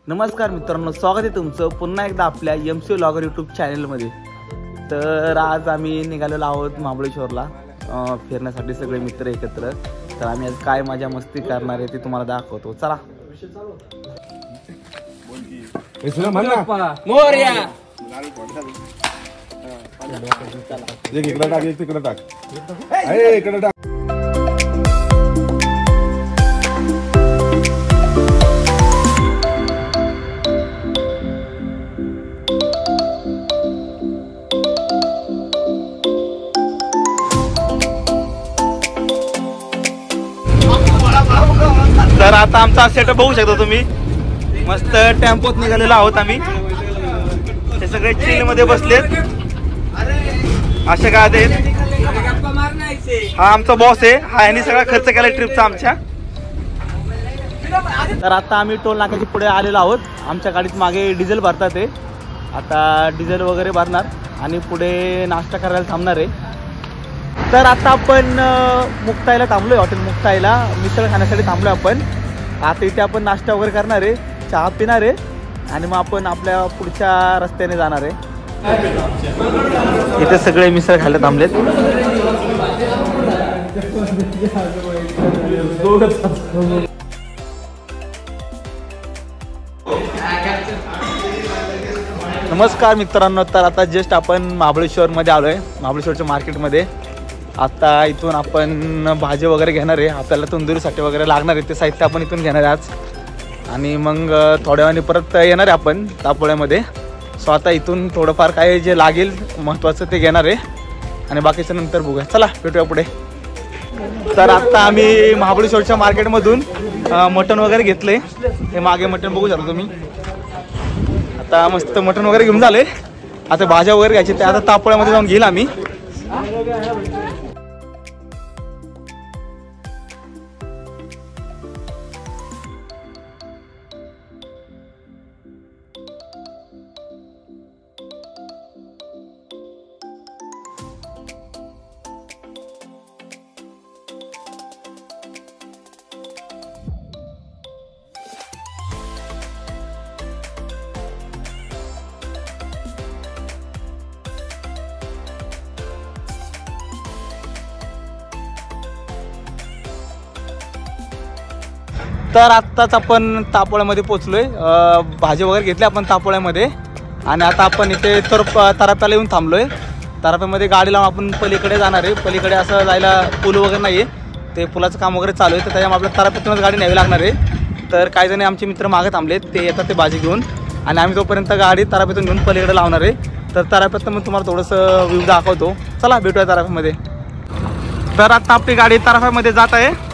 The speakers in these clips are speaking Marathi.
नमस्कार मित्रांनो, स्वागत आहे तुमचं पुन्हा एकदा आपल्या MC व्लॉगर यूट्यूब चॅनलमध्ये। तर आज आम्ही निघालेलो आहोत महाबळेश्वरला फिरण्यासाठी, सगळे मित्र एकत्र। तर आम्ही आज काय मजा मस्ती करणार आहे ते तुम्हाला दाखवतो, चला। तर आता आमचा सेटअप बघू शकता तुम्ही, मस्त टेम्पोत निघालेलो आहोत आम्ही। ते सगळे चिल मध्ये बसलेत, असे काय आहेत। हा आमचा बॉस आहे, हा यांनी सगळा खर्च केला ट्रिपचा आमच्या। तर आता आम्ही टोल नाक्याच्या पुढे आलेलो आहोत। आमच्या गाडीत मागे डिझेल भरतात आहे, आता डिझेल वगैरे भरणार आणि पुढे नाश्ता करायला थांबणार आहे। तर आता आपण मुक्ताईला थांबलोय, हॉटेल मुक्ताईला मिसळ खाण्यासाठी थांबलोय आपण। आता इथे आपण नाश्ता वगैरे करणार आहे, चहा पिणार आहे आणि मग आपण आपल्या पुढच्या रस्त्याने जाणार आहे। इथे सगळे मिसळ खायला थांबलेत। नमस्कार मित्रांनो, तर आता जस्ट आपण महाबळेश्वरमध्ये आलोय, महाबळेश्वरच्या मार्केटमध्ये। आता इथून आपण भाजी वगैरे घेणार आहे, आपल्याला तंदुरीसाठी वगैरे लागणार आहे ते साहित्य आपण इथून घेणार आहे आज। आणि मग थोड्या वेळाने परत येणार आहे आपण तापोळ्यामध्ये। सो आता इथून थोडंफार काय जे लागेल महत्त्वाचं ते घेणार आहे आणि बाकीचं नंतर बघूया, चला भेटूया पुढे। तर आता आम्ही महाबळेश्वरच्या मार्केटमधून मटण वगैरे घेतले, हे मागे मटण बघू शकता तुम्ही। आता मस्त मटण वगैरे घेऊन झाले, आता भाज्या वगैरे घ्यायची ते आता तापोळ्यामध्ये जाऊन घेईल आम्ही। तर आत्ताच आपण तापोळ्यामध्ये पोचलोय, भाजी वगैरे घेतली आपण तापोळ्यामध्ये आणि आता आपण इथे ताराप्याला येऊन थांबलोय। ताराप्यामध्ये गाडी लावून आपण पलीकडे जाणार आहे। पलीकडे असं जायला पूल वगैरे नाही आहे, ते पुलाचं काम वगैरे चालू आहे, तर त्याच्यामुळे आपल्याला ताराप्यातूनच गाडी न्यावी लागणार आहे। तर काही जण आमचे मित्र मागे थांबलेत, ते येतात ते भाजी घेऊन आणि आम्ही तोपर्यंत गाडी ताराप्यातून घेऊन पलीकडे लावणार आहे। तर ताराप्यात मग तुम्हाला थोडंसं व्ह्यू दाखवतो, चला भेटूया ताराप्यामध्ये। तर आता आपली गाडी ताराप्यामध्ये जात आहे,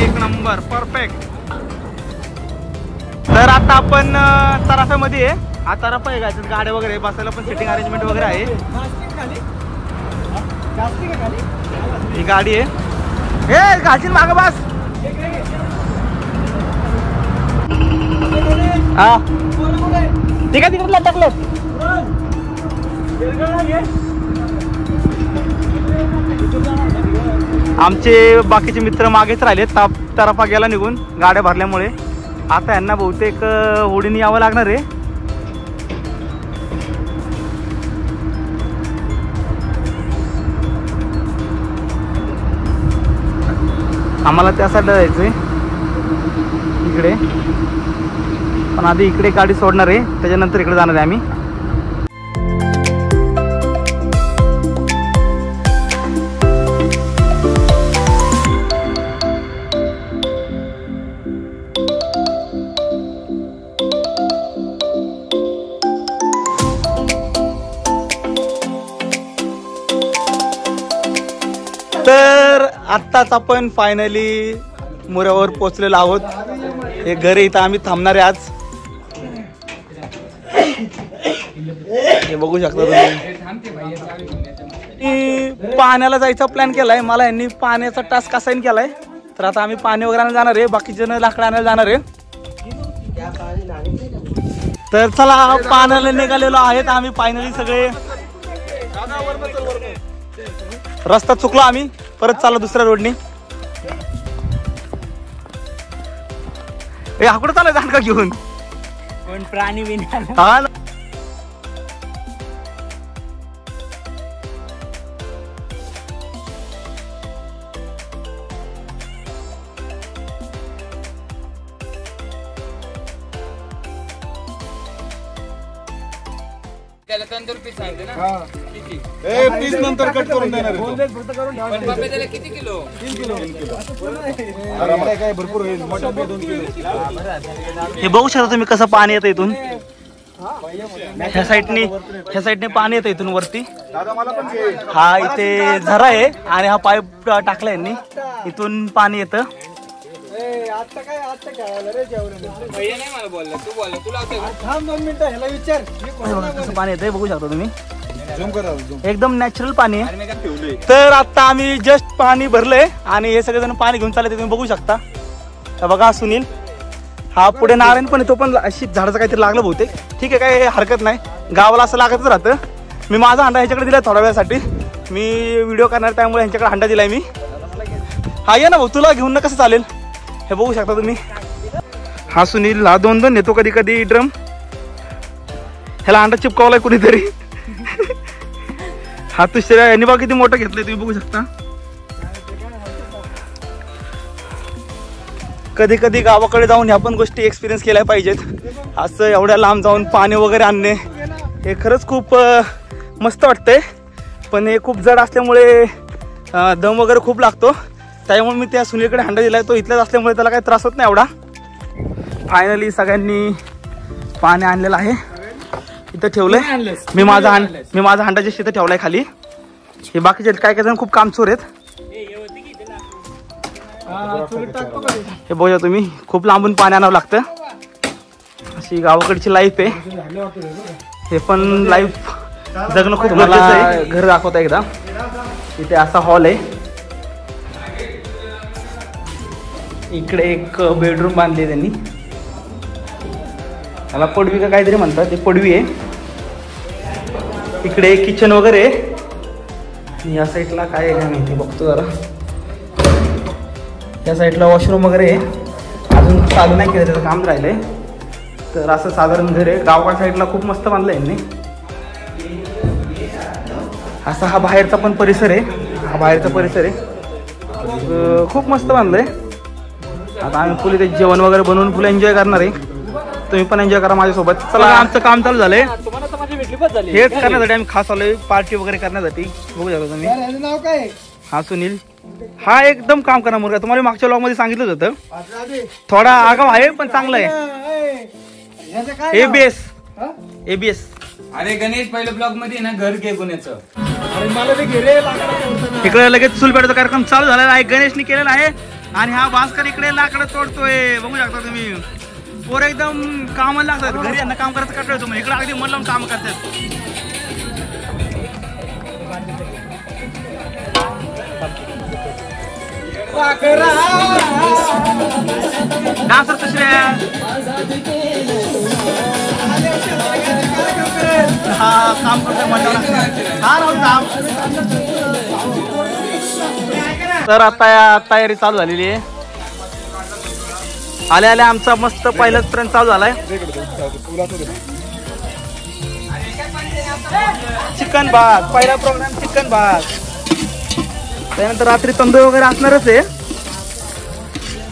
एक नंबर परफेक्ट। तर आता आपण ताराप्यामध्ये आहे, हा तारापा आहे, गाड्या वगैरे बसायला पण सिटिंग अरेंजमेंट वगैरे आहे। ही गाडी आहे, हे घाशील मागं बस। हा ठीक आहे, तिकडे टाकलं। आमचे बाकीचे मित्र मागेच राहिले, तारापा गेला निघून गाड्या भरल्यामुळे। आता यांना बहुतेक होडीने यावं लागणार आहे। आम्हाला त्या साईडला जायचंय इकडे, पण आधी इकडे गाडी सोडणार आहे, त्याच्यानंतर इकडे जाणार आहे आम्ही। तर आत्ताच आपण फायनली मुरावर पोचलेलो आहोत। हे घर इथं आम्ही थांबणार आहे आज, हे बघू शकता तुम्ही। पाण्याला जायचा प्लॅन केलाय, मला यांनी पाण्याचा टास्क असाइन केलाय। तर आता आम्ही पाणी वगैरे आणायला जाणार आहे, बाकीचे जण लाकडं आणायला जाणार आहे। तर चला पाण्याला निघालेलो आहेत आम्ही फायनली सगळे। रस्ता चुकलो आम्ही, परत चाललो दुसऱ्या रोडनी। हा कुठं चालायचं हाणका घेऊन पण प्राणी बिन हा ना. त्याला तंदूर पीस सांगते ना किती पीस नंतर कट करून देणार पण बाबा त्याला किती किलो 3 किलो अरे काय भरपूर होईल मोठा 2 किलो हे बघू शकता तुम्ही कसं पाणी येतं इथून ह्या साईडने पाणी येतं इथून वरती दादा मला पण हा इथे झरा आहे आणि हा पाईप टाकला यांनी इथून पाणी येतं भैया नाही मला बोलला तू बोलला तुला थांब 2 मिनिटं ह्याला विचार कसं पाणी येतंय बघू शकता तुम्ही झूम करा झूम एकदम नॅचरल पाणी आहे तर आता आम्ही जस्ट पाणी भरलंय आणि हे सगळेजण पाणी घेऊन चालले तुम्ही बघू शकता तर बघा सुनील हा पुढे नारायण पण तो पण अशी झाडाचं काहीतरी लागलं बहुतेक ठीक आहे काय हरकत नाही गावाला असं लागतच राहतं मी माझा हांडा ह्याच्याकडे दिलाय थोड्या वेळासाठी मी व्हिडिओ करणार त्यामुळे ह्यांच्याकडे हांडा दिलाय मी हा ये ना भाऊ तुला घेऊन ना कसं चालेल हे बघू शकता तुम्ही हा सुनील हा 2-2 नेतो कधी कधी ड्रम ह्याला अंडा चिपकावलाय कुणीतरी हा दुसऱ्या यांनी बघा किती मोठं घेतलंय तुम्ही बघू शकता कधी कधी गावाकडे जाऊन ह्या पण गोष्टी एक्सपिरियन्स केल्या पाहिजेत असं एवढ्या लांब जाऊन पाणी वगैरे आणणे हे खरंच खूप मस्त वाटतंय पण हे खूप जड असल्यामुळे दम वगैरे खूप लागतो त्यामुळे मी त्या सुनीलकडे हांडा दिलाय तो इथलाच असल्यामुळे त्याला काही त्रास होत नाही एवढा फायनली सगळ्यांनी पाणी आणलेलं आहे इथं ठेवलंय मी माझा हांडा जस्ट इथं ठेवलाय खाली हे बाकीचे काय काय जण खूप कामचोर आहेत हे बघा तुम्ही खूप लांबून पाणी आणावं लागतं अशी गावाकडची लाईफ आहे हे पण लाईफ जगणं खूप गरजेचं आहे घर दाखवता एकदा इथे असा हॉल आहे इकडे एक बेडरूम बांधली त्यांनी त्याला पडवी का काहीतरी म्हणतात ते पडवी आहे इकडे किचन वगैरे आहे या साईडला काय आहे माहिती बघतो जरा या साईडला वॉशरूम वगैरे आहे अजून चालू नाही केलं त्याचं काम राहिलंय तर असं साधारण घर आहे गावाकडच्या साईडला खूप मस्त बांधलं यांनी असा हा बाहेरचा पण परिसर आहे हा बाहेरचा परिसर आहे खूप मस्त बांधलंय आता आम्ही फुल इथे जेवण वगैरे बनवून फुल एन्जॉय करणार आहे तुम्ही पण एन्जॉय करा माझ्यासोबत चला आमचं काम चालू झालंय हेच करण्यासाठी आम्ही खास आलोय पार्टी वगैरे करण्यासाठी बघू शकता तुम्ही नाव काय हा सुनील हा एकदम काम करा मुलगा तुम्हाला मागच्या व्लॉग मध्ये सांगितलं होतं थोडा आगाव आहे पण चांगला आहे एबीएस अरे गणेश पहिल्या ब्लॉग मध्ये ना घर घे गुन्ह्याचं इकडे लगेच चूल पेटायचा कार्यक्रम चालू झालेला आहे गणेशनी केलेला आहे आणि हा भास्कर इकडे लाकडं तोडतोय बघू शकता तुम्ही पोर एकदम कामाला लागतात घरी यांना काम करायचं कंटाळा येतो इकडे अगदी मन लावून काम करतात डान्सर दुसऱ्या हा काम करतोय म्हणल्यावर तर आता तयारी चालू झालेली आहे आल्या आल्या आमचा मस्त पहिलाच ट्रेन चालू झालाय चिकन भात पहिला प्रोग्राम चिकन भात त्यानंतर रात्री तंदूर वगैरे असणारच आहे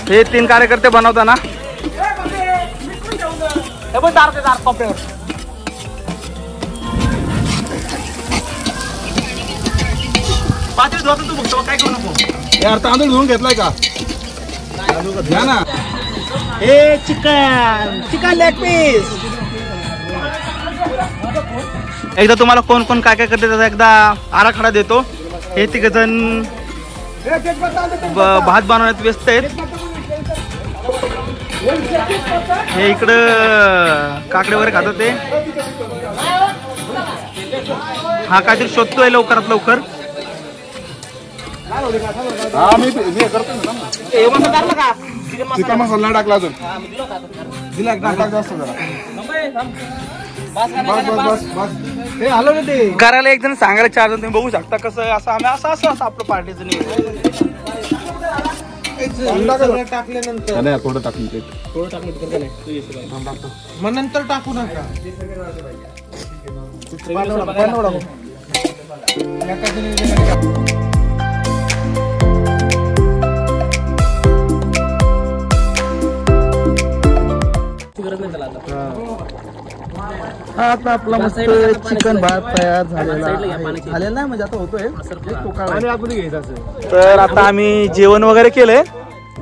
हे 3 कार्यकर्ते बनवताना पाच तू बघतो काय करू नको यार तांदूळ धुवून घेतलाय का घ्या ना हे चिकन लेग पीस एकदा तुम्हाला कोण कोण काय काय करते त्याचा एकदा आराखडा देतो हे 3 जण भात बनवण्यात व्यस्त आहेत हे इकडं काकडे वगैरे खातात ते हा काहीतरी शोधतोय लवकरात लवकर चिकन मसाला टाकला अजून दिला जास्त करायला एक जण सांगायला 4 जण तुम्ही बघू शकता कसं असं आम्ही असं आपलं पार्टीचं नाही टाकायचं टाकल्यानंतर नाही थोडं टाकून ते मग नंतर टाकू नका आता आपला मस्त चिकन भात तयार झालेला नाही म्हणजे आता होतोय. तर आता आम्ही जेवण वगैरे केलंय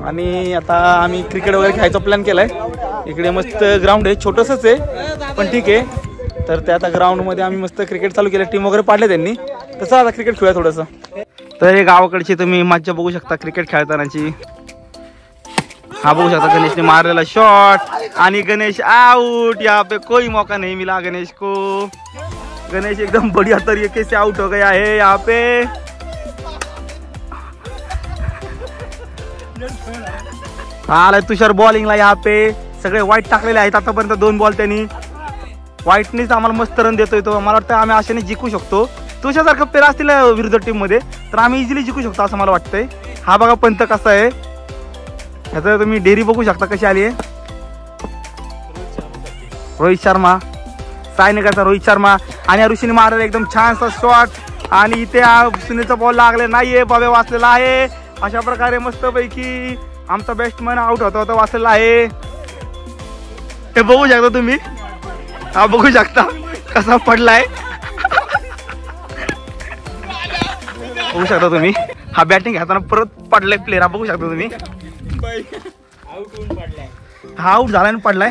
आणि आता आम्ही क्रिकेट वगैरे खेळायचा प्लॅन केलाय. इकडे मस्त ग्राउंड आहे, छोटसच आहे पण ठीक आहे. तर त्या आता ग्राउंड मध्ये आम्ही मस्त क्रिकेट चालू केलं, टीम वगैरे पाडले त्यांनी. तसं आता क्रिकेट खेळूया थोडंसं. तर हे गावाकडची तुम्ही मज्जा बघू शकता क्रिकेट खेळतानाची. हा बघू शकता गणेशने मारलेला शॉट आणि गणेश आउट. यहाँ पे कोई मौका नहीं मिला गणेश को. गणेश एकदम बढ़िया तरीके से आउट हो गया है यहाँ पे. आलाय तुषार बॉलिंगला. यहाँ पे सगळे वाईट टाकलेले आहेत आतापर्यंत 2 बॉल त्यांनी. वाईटनीच आम्हाला मस्त रन देतोय तो. मला वाटतं आम्ही अशाने जिंकू शकतो. तुषारसारखं प्लेअर असतील विरुद्ध टीम मध्ये तर आम्ही इझिली जिंकू शकतो असं मला वाटतंय. हा बघा पंत कसा आहे. ह्याचा तुम्ही डेअरी बघू शकता कशी आली आहे. रोहित शर्मा, सायनिकाचा रोहित शर्मा आणि ऋषीने मारलेला एकदम छानसा शॉट आणि इथे सुनीलचा बॉल लागले नाहीये, बाबे वाचलेला आहे. अशा प्रकारे मस्तपैकी आमचा बॅट्समन आउट होता वाचलेला आहे. हे बघू शकता तुम्ही. हा बघू शकता कसा पडलाय. बघू शकता तुम्ही. हा बॅटिंग घेताना परत पडलाय प्लेअर. हा बघू शकता तुम्ही. हा आउट झाला आणि पडलाय.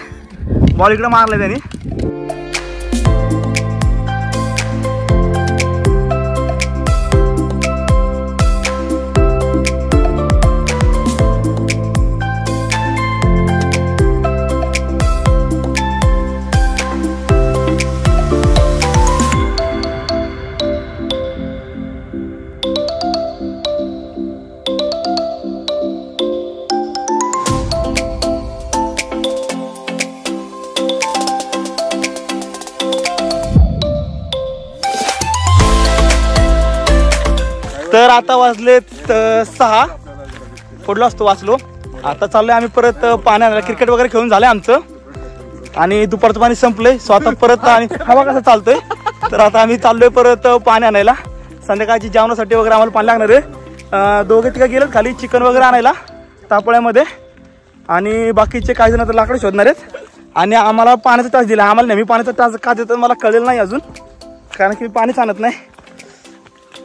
बॉल इकडे मारलाय त्यांनी. तर आता वाजलेत 6. पुढला असतो वाचलो. आता चाललोय आम्ही परत पाण्याला. क्रिकेट वगैरे खेळून झालंय आमचं आणि दुपारचं पाणी संपलंय. स्वतः परत आणि हवा कसा चालतोय. तर आता आम्ही चाललोय परत पाणी आणायला. संध्याकाळची जेवणासाठी वगैरे आम्हाला पाणी लागणार आहे. 2-3 गेलेत खाली चिकन वगैरे आणायला तापळ्यामध्ये आणि बाकीचे काही जण तर लाकडं शोधणार आहेत. आणि आम्हाला पाण्याचा तास दिला. आम्हाला नेहमी पाण्याचा तास का देतात मला कळेल नाही अजून, कारण की पाणीच आणत नाही.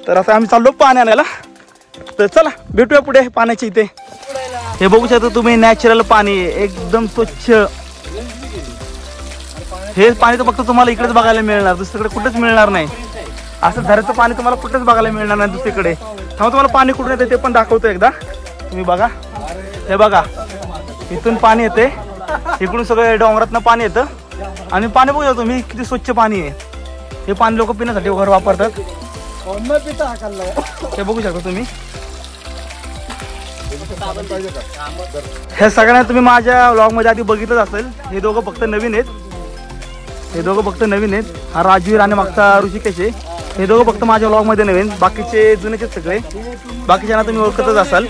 तर आता आम्ही चाललो पाणी आणायला. तर चला भेटूया पुढे पाण्याच्या इथे. हे बघू शकता तुम्ही नॅचरल पाणी एकदम स्वच्छ. हे पाणी तर फक्त तुम्हाला इकडेच बघायला मिळणार, दुसरीकडे कुठेच मिळणार नाही. असं झऱ्याचं पाणी तुम्हाला कुठेच बघायला मिळणार नाही दुसरीकडे. तेव्हा तुम्हाला पाणी कुठून येते ते पण दाखवतो एकदा. तुम्ही बघा. हे बघा इथून पाणी येते, इकडून सगळं डोंगरातनं पाणी येतं आणि पाणी बघू शकता तुम्ही किती स्वच्छ पाणी आहे. हे पाणी लोक पिण्यासाठी वगैरे वापरतात. हे बघू शकता तुम्ही. हे सगळ्यांना तुम्ही माझ्या व्लॉग मध्ये आधी बघितलंच असेल. हे दोघं फक्त नवीन आहेत. हा राजवीर आणि मागचा ऋषिकेश आहे. हे दोघं फक्त माझ्या व्लॉग मध्ये नवीन, बाकीचे जुनेच सगळे. बाकीच्यांना तुम्ही ओळखतच असाल.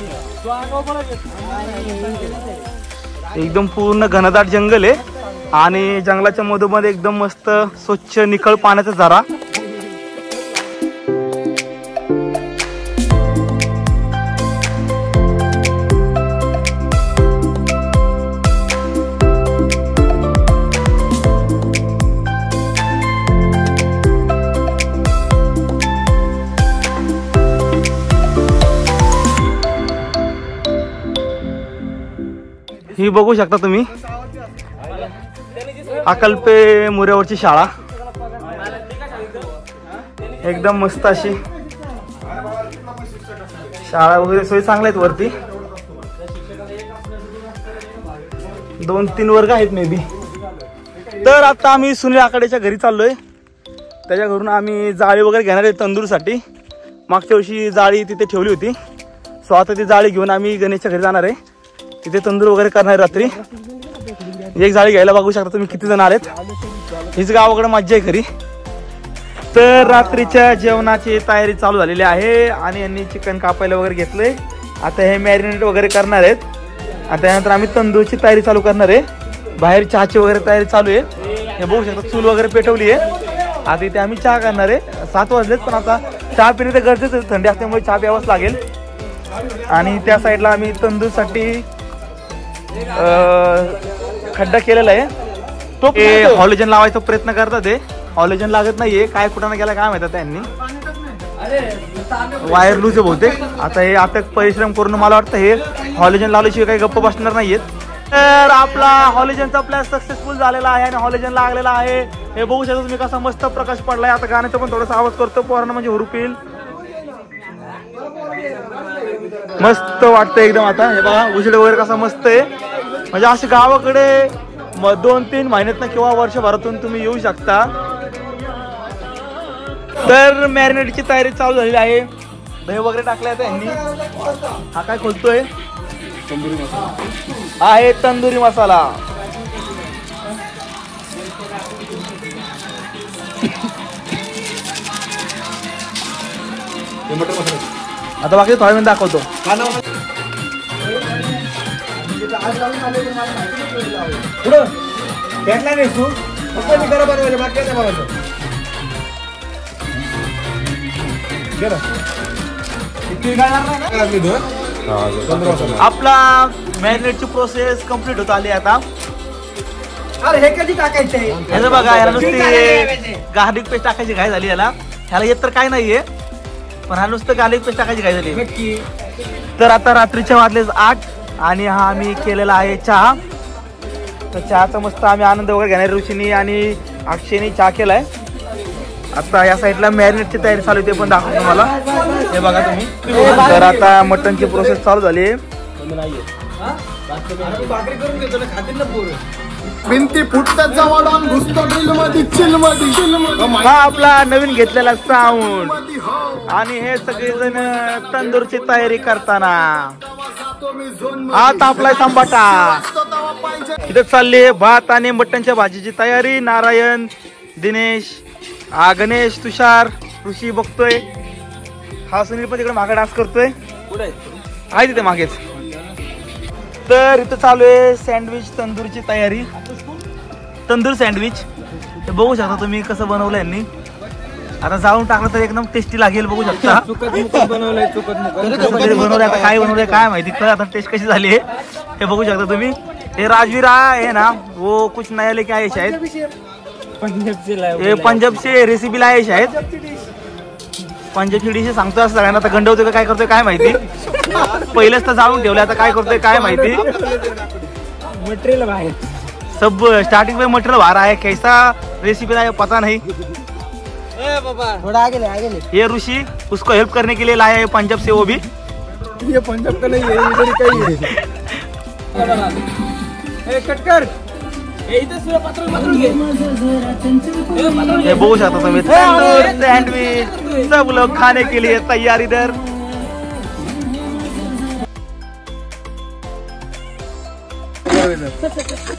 एकदम पूर्ण घनदाट जंगल आहे आणि जंगलाच्या मधोमध एकदम मस्त स्वच्छ निखळ पाण्याचा झरा. ही बघू शकता तुम्ही अकल्पे मोऱ्यावरची शाळा. एकदम मस्त अशी शाळा वगैरे सोयी चांगल्या आहेत. वरती 2-3 वर्ग आहेत मे बी. तर आता आम्ही सुनील आकडेच्या घरी चाललोय. त्याच्या घरून आम्ही जाळी वगैरे घेणार आहे तंदूरसाठी. मागच्या वर्षी जाळी तिथे ठेवली होती. सो आता ती जाळी घेऊन आम्ही गणेशच्या घरी जाणार आहे. तिथे तंदूर वगैरे करणार रात्री. एक जाळी घ्यायला बघू शकता तुम्ही किती जण आलेत. हीच गावाकडे मज्जा आहे खरी. तर रात्रीच्या जेवणाची तयारी चालू झालेली आहे आणि यांनी चिकन कापायला वगैरे घेतलंय आता हे मॅरिनेट वगैरे करणार आहेत आणि त्यानंतर आम्ही तंदूरची तयारी चालू करणार आहे. बाहेर चहाची वगैरे तयारी चालू आहे. हे बघू शकता चूल वगैरे पेटवली आहे. आता इथे आम्ही चहा करणार आहे. 7 वाजलेत पण आता चहा पिणे तर गरजेचं आहे, थंडी असल्यामुळे चहा प्यावाच लागेल. आणि त्या साईडला आम्ही तंदूरसाठी खड्डा केलेला आहे. तो हॉलोजन लावायचा प्रयत्न करतात. हॉलोजन लागत नाहीये, काय कुठं गेला काय माहिती त्यांनी, वायर लूज आहे बहुतेक. आता हे अटक परिश्रम करून मला वाटतं हे हॉलोजन लावल्याशिवाय काही गप्प बसणार नाहीयेत. तर आपला हॉलोजनचा प्लॅन सक्सेसफुल झालेला आहे आणि हॉलोजन लागलेला आहे. हे बघू शकता तुम्ही कसा मस्त प्रकाश पडलाय. आता गाण्याचा पण थोडासा आवाज करतो पोरांना म्हणजे हुरूप येईल. मस्त वाटतं एकदम. आता हे बघा उजेड वगैरे कसा मस्त आहे. म्हणजे असे गावाकडे 2-3 महिन्यातनं किंवा वर्षभरातून तुम्ही येऊ शकता. तर मॅरिनेटची तयारी चालू झालेली आहे. दही वगैरे टाकले आता यांनी. हा काय खोलतोय? तंदुरी मसाला आहे. तंदुरी मसाला आता बाकी थोड्या वेळ दाखवतो. पुढं भेटला नाही तू फक्त मी करा बनवायचं बाकी काय बनवायचं. आपला मॅरिनेटची प्रोसेस कम्प्लीट होत आली आता. अरे हे कधी टाकायचंय? ह्याचं बघा याला नुसती गार्लिक पेस्ट टाकायची घाई झाली. ह्याला येत तर काय नाहीये पण हा नुसतं गार्लिक पेस्ट टाकायची घाई झाली. तर आता रात्रीच्या वाजले 8 आणि हा आम्ही केलेला आहे चहा. तर चहाचा मस्त आम्ही आनंद वगैरे घेणार. ऋषीनी आणि अक्षयनी चहा केलाय. आता या साईडला मॅरिनेटची तयारी चालू आहे, ते पण दाखवतो तुम्हाला. हे बघा तुम्ही. तर आता मटनची प्रोसेस चालू झाली आहे. हा आपला नवीन घेतलेला साऊंड आणि हे सगळेजण तंदूरची तयारी करताना हा तापलाय संबाटा. इथे चालली भात आणि मटनच्या भाजीची तयारी. नारायण, दिनेश, गणेश, तुषार, ऋषी बघतोय. हा सुनील पण तिकडे मागे डान्स करतोय. आहे तिथे मागेच. तर इथं चालू आहे सँडविच तंदूरची तयारी. तंदूर सँडविच हे बघू शकता तुम्ही कसं बनवलं यांनी. आता जाऊन टाकलं तर एकदम टेस्टी लागेल. बघू शकता बनवलंय बनवलंय. आता काय बनवलंय काय माहिती. आता टेस्ट कशी झाली आहे हे बघू शकता तुम्ही. हे राजवीर आहे ना, वो कुछ नया लेके आए शायद. हे पंजाब से रेसिपी लाये शायद. पंजाबची डिश सांगतो असं सगळ्यांना. आता गंडवतोय काय करतोय काय माहिती. पहिलेच तर जाळून ठेवलं, आता काय करतोय काय माहिती. मटेरियल बाहेर सब स्टार्टिंग में मटेरियल बाहर आया. कैसा रेसिपी लाया पता नहीं. थोड़ा आगे ले. ये ऋषि उसको हेल्प करने के लिए लाया है पंजाब से. वो भी ये पंजाब का नहीं है, इधर ही कहीं है. कट कर. ये बघू शकता तुम्ही तंदूर सैंडविच सब लोग खाने के लिए तैयार इधर.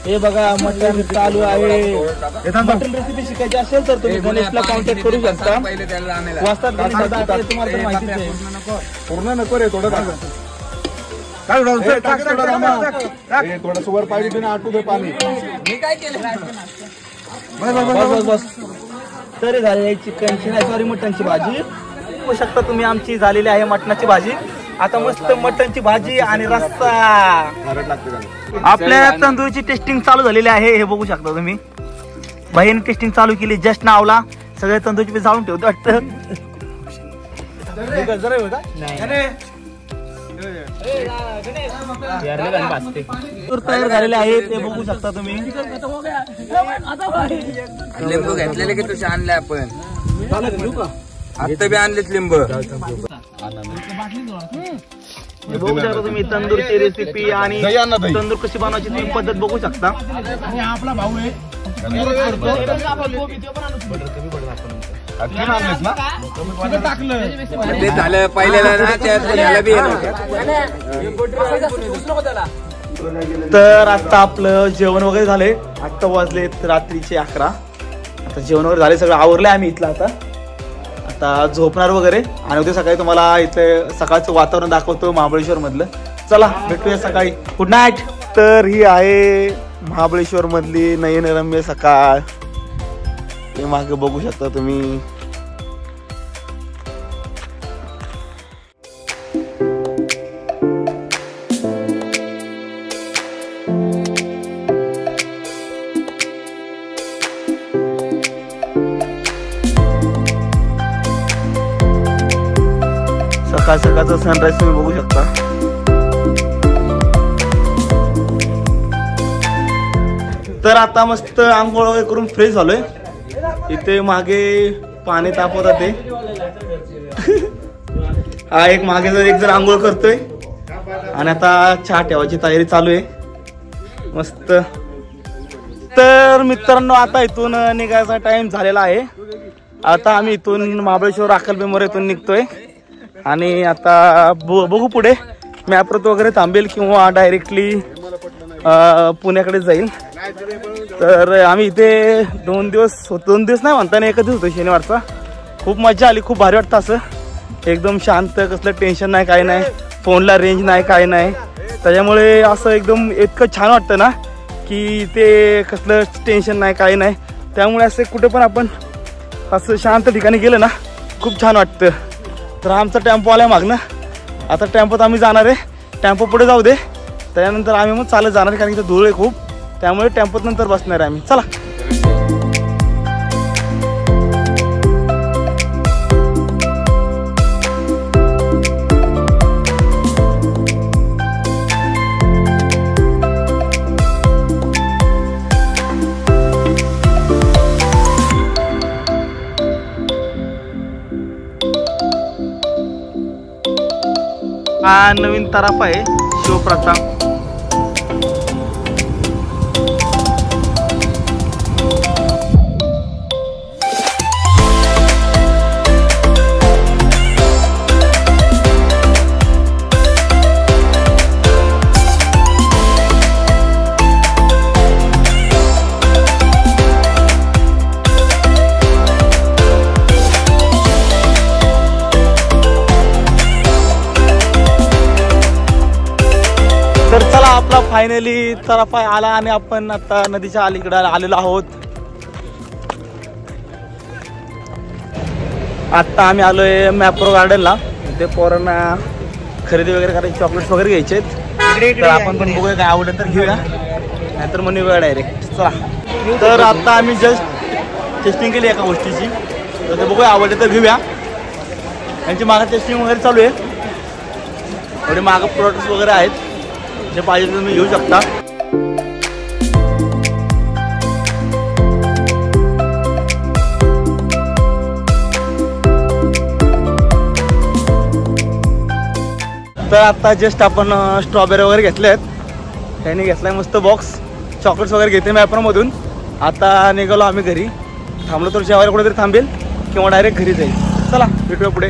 हे बघा मटन चालू आहे. मटन रेसिपी शिकायची असेल तर तुम्ही गणेशला कॉन्टॅक्ट करू शकता. तुम्हाला माहिती आहे. पूर्ण नको रे, थोडं थोडस वर पाहिजे ना, आटू दे पाणी. मी काय केलं? बस तरी झाली चिकनची नाही सॉरी मटनची भाजी. बघू शकता तुम्ही आमची झालेली आहे मटणाची भाजी. आता मस्त मटनची भाजी आणि रस्सा. आपल्या तंदूरची टेस्टिंग चालू झालेली आहे. हे बघू शकता तुम्ही. बहीण टेस्टिंग चालू केली जस्ट नावला. सगळे तंदूरची पीस जाळून ठेवतो वाटतं. तयार झालेले आहे ते बघू शकता तुम्ही. लिंबू घेतलेले की तुझे आणले आपण. आता बी आणलेत लिंबू. बघू शकता तुम्ही तंदूरची रेसिपी आणि तंदूर कशी बनवायची तुम्ही पद्धत बघू शकता. आपला भाऊ आहे ते झालं पहिल्याला ना, त्याला बी तर आता आपलं जेवण वगैरे झालंय. आता वाजलेत रात्रीचे 11. आता जेवण वगैरे झाले, सगळं आवरलंय आम्ही इथलं. आता आता झोपणार वगैरे आणि उद्या सकाळी तुम्हाला इथे सकाळचं वातावरण दाखवतो महाबळेश्वर मधलं. चला भेटूया सकाळी. Good night. तर ही आहे महाबळेश्वर मधली नयनरम्य सकाळ. हे मागे बघू शकता तुम्ही. सकाळ सकाळचा सनराईज तुम्ही बघू शकता. तर आता मस्त आंघोळ वगैरे करून फ्रेश झालोय. इथे मागे पाणी तापवतात ते. हा एक मागे एक जण आंघोळ करतोय आणि आता चहा ठेवायची तयारी चालू आहे. मस्त. तर मित्रांनो आता इथून निघायचा टाइम झालेला आहे. आता आम्ही इथून महाबळेश्वर अक्कलबेमोर इथून निघतोय आणि आता बघू पुढे मॅपरत वगैरे थांबेल किंवा डायरेक्टली पुण्याकडे जाईल. तर आम्ही इथे 2 दिवस नाही म्हणता ना, 1 दिवस होतो शनिवारचा. खूप मजा आली, खूप भारी वाटतं असं. एकदम शांत, कसलं टेन्शन नाही, काय नाही, फोनला रेंज नाही, काय नाही. त्याच्यामुळे असं एकदम इतकं छान वाटतं ना की ते कसलं टेन्शन नाही, काय नाही. त्यामुळे असं कुठे पण आपण असं शांत ठिकाणी गेलं ना खूप छान वाटतं. तर आमचा टेम्पो आलाय मागणं. आता टेम्पोत आम्ही जाणार आहे. टेम्पो पुढे जाऊ दे, त्यानंतर आम्ही मग चालत जाणार आहे कारण की धूळ आहे खूप. त्यामुळे टेम्पोत नंतर बसणार आहे आम्ही. चला. हा नवीन तराफ आहे शिवप्रताप. तर चला आपला फायनली तराफा आला आणि आपण आता नदीच्या अलीकडे आलेलो आहोत. आता आम्ही आलोय मॅप्रो गार्डनला. ते पोरांना खरेदी वगैरे करायची, चॉकलेट्स वगैरे घ्यायचे आहेत. तर आपण पण बघूया काय आवडलं तर घेऊया, नाहीतर मग निघूया डायरेक्ट. चला. तर आता आम्ही जस्ट टेस्टिंग केली एका गोष्टीची, तर ते बघूया आवडलं तर घेऊया. यांची मागं टेस्टिंग वगैरे चालू आहे. एवढे मागं प्रोडक्ट्स वगैरे आहेत, जे पाहिजे तुम्ही घेऊ शकता. तर आता जस्ट आपण स्ट्रॉबेरी वगैरे घेतले आहेत. त्यांनी घेतलाय मस्त बॉक्स. चॉकलेट्स वगैरे घेते मॅपरमधून. आता निघालो आम्ही घरी. थांबलो तर जेवायला कुठेतरी थांबेल किंवा डायरेक्ट घरी जाईल. चला भेटूया पुढे.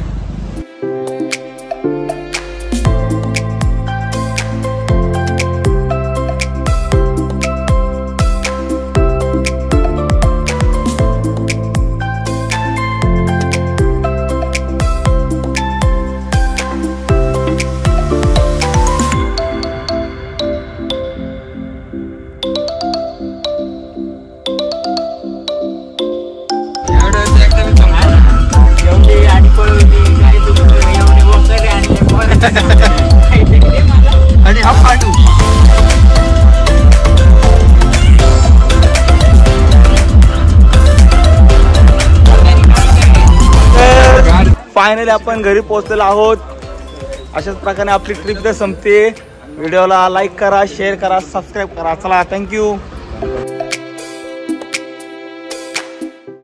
आणि हा पाठू. फायनली आपण घरी पोहोचलेलो आहोत. अशाच प्रकारे आपली ट्रिप तर संपते. व्हिडिओला लाईक करा, शेअर करा, सबस्क्राईब करा. चला, थँक्यू.